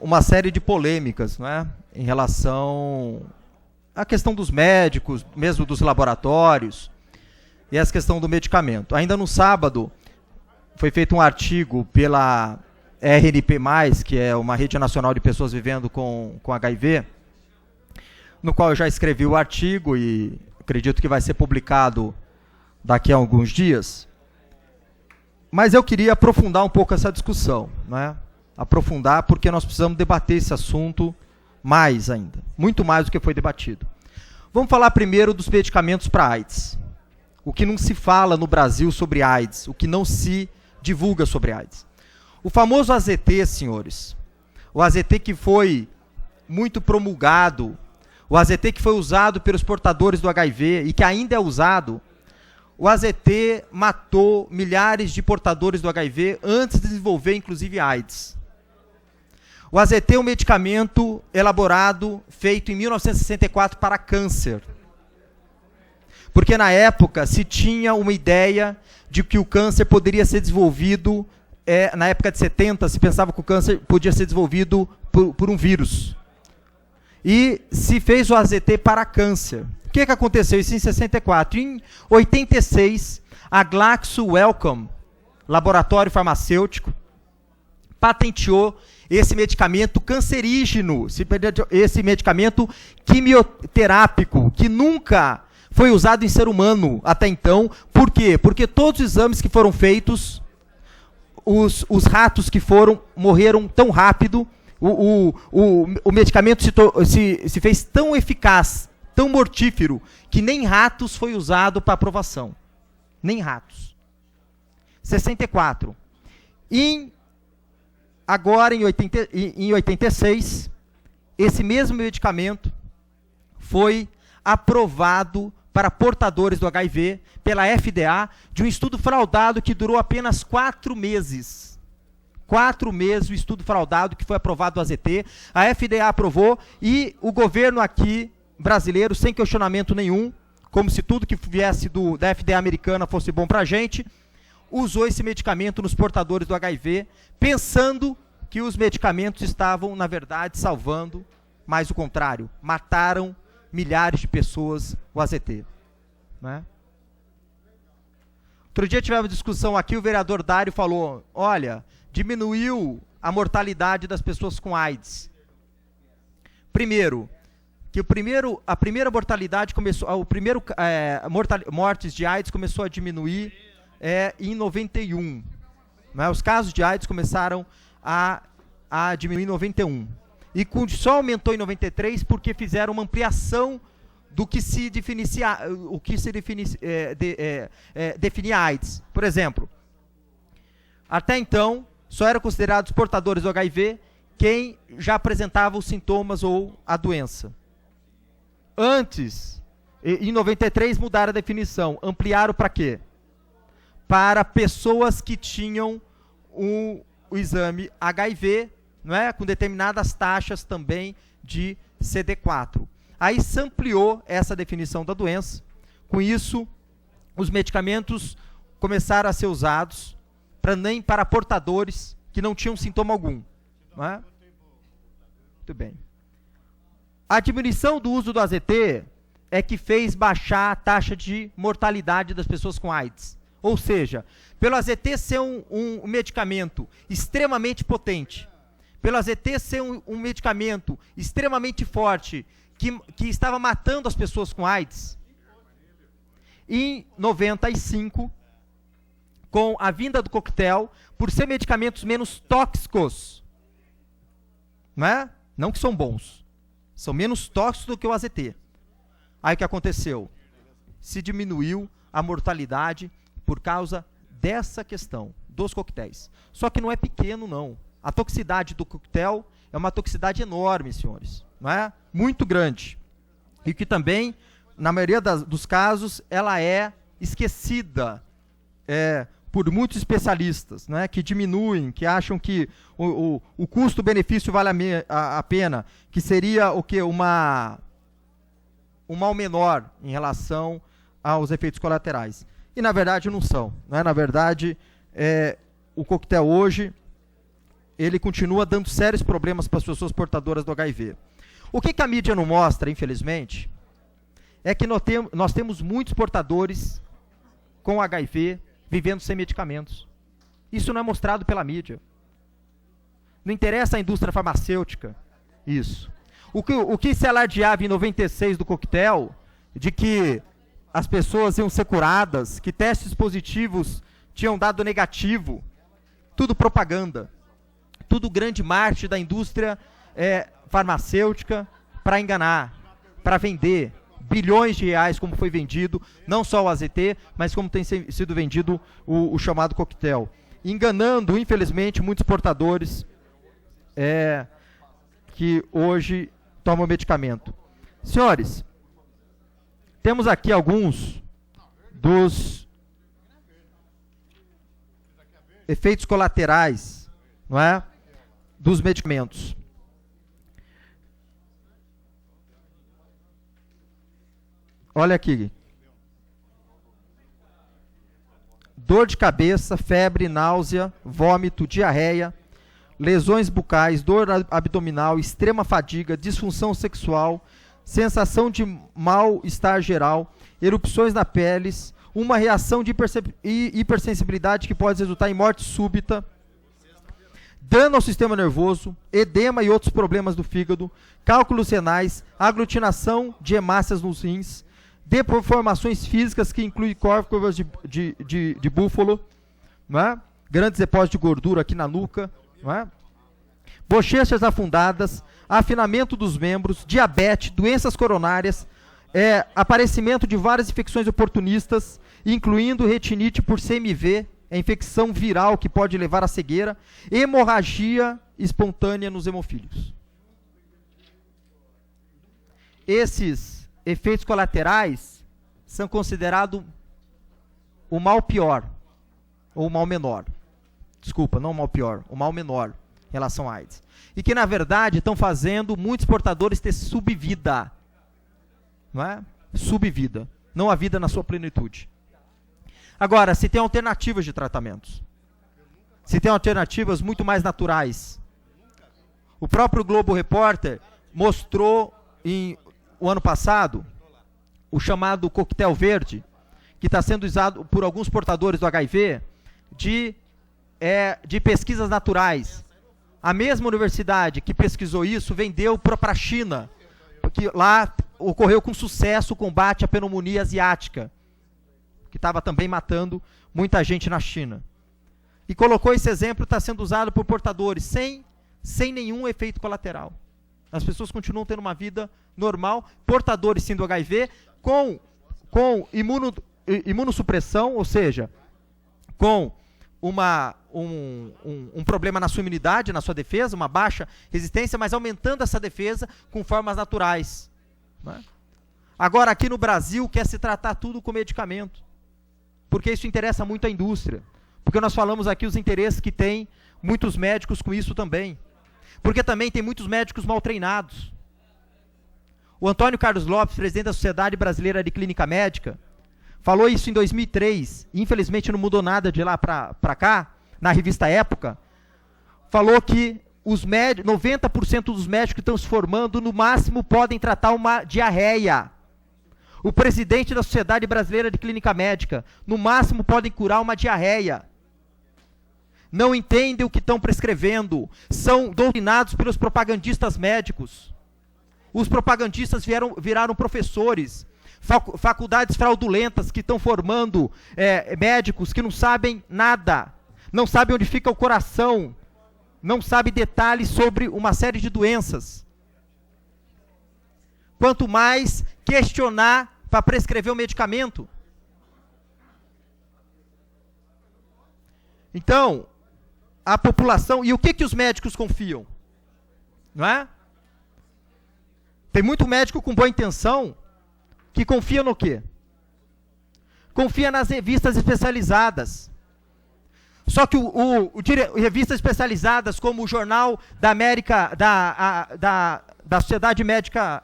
uma série de polêmicas, não é? Em relação à questão dos médicos, mesmo dos laboratórios, e essa questão do medicamento. Ainda no sábado, foi feito um artigo pela RNP+, que é uma rede nacional de pessoas vivendo com HIV, no qual eu já escrevi o artigo e acredito que vai ser publicado daqui a alguns dias. Mas eu queria aprofundar um pouco essa discussão, né? Aprofundar porque nós precisamos debater esse assunto mais ainda, muito mais do que foi debatido. Vamos falar primeiro dos medicamentos para AIDS. O que não se fala no Brasil sobre AIDS, o que não se divulga sobre AIDS. O famoso AZT, senhores, o AZT que foi muito promulgado, o AZT que foi usado pelos portadores do HIV e que ainda é usado, o AZT matou milhares de portadores do HIV antes de desenvolver, inclusive, AIDS. O AZT é um medicamento elaborado, feito em 1964 para câncer. Porque na época se tinha uma ideia de que o câncer poderia ser desenvolvido, na época de 70, se pensava que o câncer podia ser desenvolvido por um vírus. E se fez o AZT para câncer. O que aconteceu? Isso em 64. Em 86, a Glaxo Wellcome, laboratório farmacêutico, patenteou esse medicamento cancerígeno, esse medicamento quimioterápico, que nunca foi usado em ser humano até então. Por quê? Porque todos os exames que foram feitos, os ratos que morreram tão rápido, o medicamento se fez tão eficaz, tão mortífero, que nem ratos foi usado para aprovação. Nem ratos. 64. Agora, em 86, esse mesmo medicamento foi aprovado para portadores do HIV pela FDA, de um estudo fraudado que durou apenas 4 meses. 4 meses o estudo fraudado que foi aprovado do AZT. A FDA aprovou e o governo aqui, brasileiro, sem questionamento nenhum, como se tudo que viesse da FDA americana fosse bom para a gente, usou esse medicamento nos portadores do HIV, pensando que os medicamentos estavam, na verdade, salvando, mas o contrário, mataram milhares de pessoas, o AZT. Né? Outro dia tivemos discussão aqui, o vereador Dário falou, olha, diminuiu a mortalidade das pessoas com AIDS. Primeiro, que a primeira mortalidade começou, mortes de AIDS começou a diminuir em 91. Né? Os casos de AIDS começaram a diminuir em 91. E só aumentou em 93 porque fizeram uma ampliação do que se definia AIDS. Por exemplo, até então, só eram considerados portadores do HIV quem já apresentava os sintomas ou a doença. Antes, em 93, mudaram a definição. Ampliaram para quê? Para pessoas que tinham o exame HIV, não é? Com determinadas taxas também de CD4. Aí se ampliou essa definição da doença. Com isso, os medicamentos começaram a ser usados nem para portadores que não tinham sintoma algum. Não é? Muito bem. A diminuição do uso do AZT é que fez baixar a taxa de mortalidade das pessoas com AIDS. Ou seja, pelo AZT ser um medicamento extremamente potente, pelo AZT ser um medicamento extremamente forte, que estava matando as pessoas com AIDS, em 95, com a vinda do coquetel, por ser medicamentos menos tóxicos, não que são bons, são menos tóxicos do que o AZT. Aí o que aconteceu? Se diminuiu a mortalidade por causa dessa questão, dos coquetéis. Só que não é pequeno, não. A toxicidade do coquetel é uma toxicidade enorme, senhores. Não é? Muito grande. E que também, na maioria dos casos, ela é esquecida por muitos especialistas, né, que diminuem, que acham que o custo-benefício vale a pena, que seria o quê? Um mal menor em relação aos efeitos colaterais. E, na verdade, não são. Né? Na verdade, o coquetel hoje ele continua dando sérios problemas para as pessoas portadoras do HIV. O que a mídia não mostra, infelizmente, é que nós temos muitos portadores com HIV vivendo sem medicamentos. Isso não é mostrado pela mídia. Não interessa a indústria farmacêutica isso. O que se alardeava em 96 do coquetel, de que as pessoas iam ser curadas, que testes positivos tinham dado negativo, tudo propaganda. Tudo grande marketing da indústria farmacêutica para enganar, para vender bilhões de reais, como foi vendido, não só o AZT, mas como tem sido vendido o chamado coquetel. Enganando, infelizmente, muitos portadores que hoje tomam medicamento. Senhores, temos aqui alguns dos efeitos colaterais, não é, dos medicamentos. Olha aqui. Dor de cabeça, febre, náusea, vômito, diarreia, lesões bucais, dor abdominal, extrema fadiga, disfunção sexual, sensação de mal-estar geral, erupções na pele, uma reação de hipersensibilidade que pode resultar em morte súbita, dano ao sistema nervoso, edema e outros problemas do fígado, cálculos renais, aglutinação de hemácias nos rins, deformações físicas que incluem córcoras de búfalo, não é? Grandes depósitos de gordura aqui na nuca, não é? Bochechas afundadas, afinamento dos membros, diabetes, doenças coronárias, aparecimento de várias infecções oportunistas, incluindo retinite por CMV, infecção viral que pode levar à cegueira, hemorragia espontânea nos hemofílicos. Esses efeitos colaterais são considerados o mal pior, ou o mal menor. Desculpa, não o mal pior, o mal menor em relação à AIDS. E que, na verdade, estão fazendo muitos portadores ter subvida. Não é? Subvida. Não a vida na sua plenitude. Agora, se tem alternativas de tratamentos. Se tem alternativas muito mais naturais. O próprio Globo Repórter mostrou o ano passado o chamado coquetel verde, que está sendo usado por alguns portadores do HIV de pesquisas naturais. A mesma universidade que pesquisou isso vendeu para a China, porque lá ocorreu com sucesso o combate à pneumonia asiática, que estava também matando muita gente na China. E colocou esse exemplo, está sendo usado por portadores, sem nenhum efeito colateral. As pessoas continuam tendo uma vida normal, portadores sim do HIV, com imunossupressão, ou seja, com um problema na sua imunidade, na sua defesa, uma baixa resistência, mas aumentando essa defesa com formas naturais. Né? Agora, aqui no Brasil, quer se tratar tudo com medicamento, porque isso interessa muito à indústria, porque nós falamos aqui os interesses que tem muitos médicos com isso também, porque também tem muitos médicos mal treinados. O Antônio Carlos Lopes, presidente da Sociedade Brasileira de Clínica Médica, falou isso em 2003, infelizmente não mudou nada de lá para cá, na revista Época, falou que 90% dos médicos que estão se formando, no máximo, podem tratar uma diarreia. O presidente da Sociedade Brasileira de Clínica Médica, no máximo, podem curar uma diarreia. Não entendem o que estão prescrevendo, são doutrinados pelos propagandistas médicos. Os propagandistas viraram professores, faculdades fraudulentas que estão formando médicos que não sabem nada, não sabem onde fica o coração, não sabem detalhes sobre uma série de doenças. Quanto mais questionar para prescrever o medicamento. Então, a população, e o que os médicos confiam? Não é? Tem muito médico com boa intenção que confia no quê? Confia nas revistas especializadas. Só que revistas especializadas como o Jornal da América, da Sociedade Médica